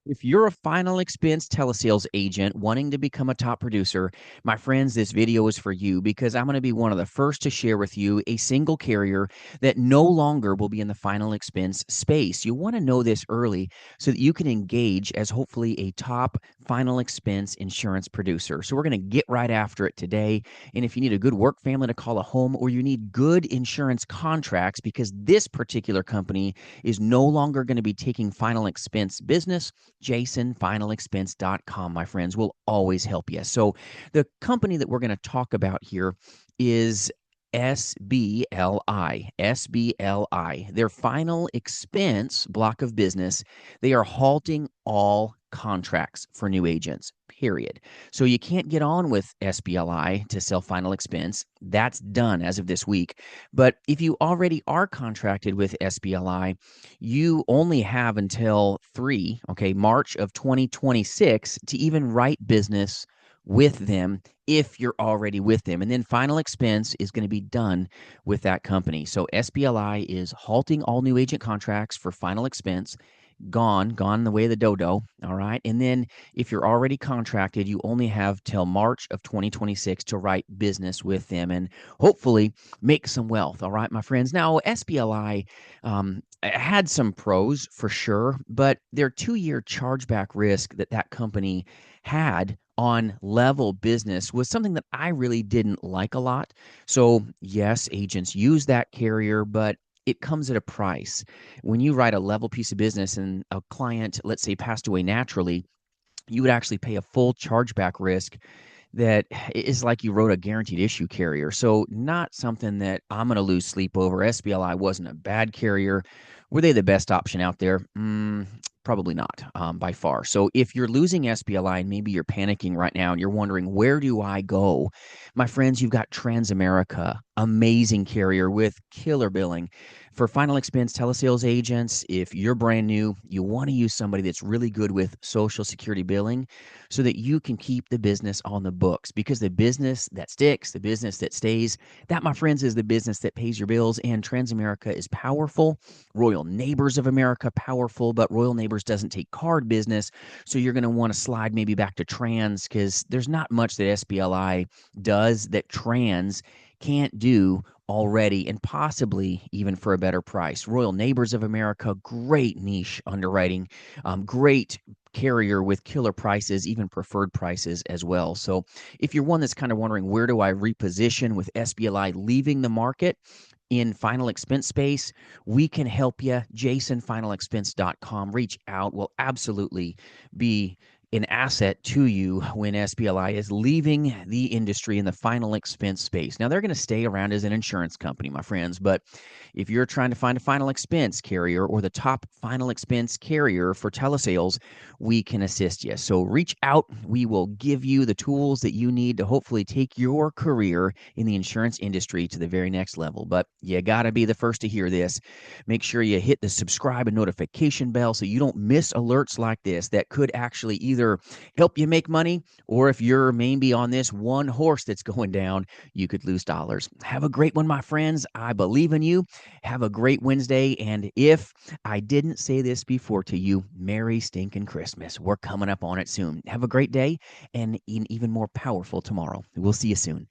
If you're a final expense telesales agent wanting to become a top producer, my friends, this video is for you because I'm going to be one of the first to share with you a single carrier that no longer will be in the final expense space. You want to know this early so that you can engage as hopefully a top final expense insurance producer. So we're going to get right after it today. And if you need a good work family to call a home, or you need good insurance contracts because this particular company is no longer going to be taking final expense business, jasonfinalexpense.com, my friends, will always help you. So the company that we're going to talk about here is SBLI. SBLI. Their final expense block of business, they are halting all contracts for new agents, period. So you can't get on with SBLI to sell final expense. That's done as of this week. But if you already are contracted with SBLI, you only have until March of 2026 to even write business with them if you're already with them. And then final expense is going to be done with that company. So SBLI is halting all new agent contracts for final expense. Gone the way of the dodo. All right. And then if you're already contracted, you only have till March of 2026 to write business with them and hopefully make some wealth. All right, my friends. Now, SBLI had some pros for sure, but their 2-year chargeback risk that company had on level business was something that I really didn't like a lot. So, yes, agents use that carrier, but it comes at a price. When you write a level piece of business and a client, let's say, passed away naturally, you would actually pay a full chargeback risk that is like you wrote a guaranteed issue carrier. So not something that I'm going to lose sleep over. SBLI wasn't a bad carrier. Were they the best option out there? Probably not, by far. So if you're losing SBLI and maybe you're panicking right now and you're wondering, where do I go? My friends, you've got Transamerica, amazing carrier with killer billing. For final expense telesales agents, if you're brand new, you want to use somebody that's really good with Social Security billing so that you can keep the business on the books, because the business that sticks, the business that stays, that, my friends, is the business that pays your bills. And Transamerica is powerful. Royal Neighbors of America, powerful, but Royal Neighbors doesn't take card business. So you're going to want to slide maybe back to Trans, because there's not much that SBLI does that Trans can't do already, and possibly even for a better price. Royal Neighbors of America, great niche underwriting, great carrier with killer prices, even preferred prices as well. So if you're one that's kind of wondering, where do I reposition with SBLI leaving the market in final expense space, we can help you. jasonfinalexpense.com. Reach out. We'll absolutely be an asset to you when SBLI is leaving the industry in the final expense space. Now, they're going to stay around as an insurance company, my friends, but if you're trying to find a final expense carrier or the top final expense carrier for telesales, we can assist you. So reach out. We will give you the tools that you need to hopefully take your career in the insurance industry to the very next level. But you got to be the first to hear this. Make sure you hit the subscribe and notification bell so you don't miss alerts like this that could actually either help you make money, or if you're maybe on this one horse that's going down, you could lose dollars. Have a great one, my friends. I believe in you. Have a great Wednesday. And if I didn't say this before to you, Merry stinking Christmas. We're coming up on it soon. Have a great day and an even more powerful tomorrow. We'll see you soon.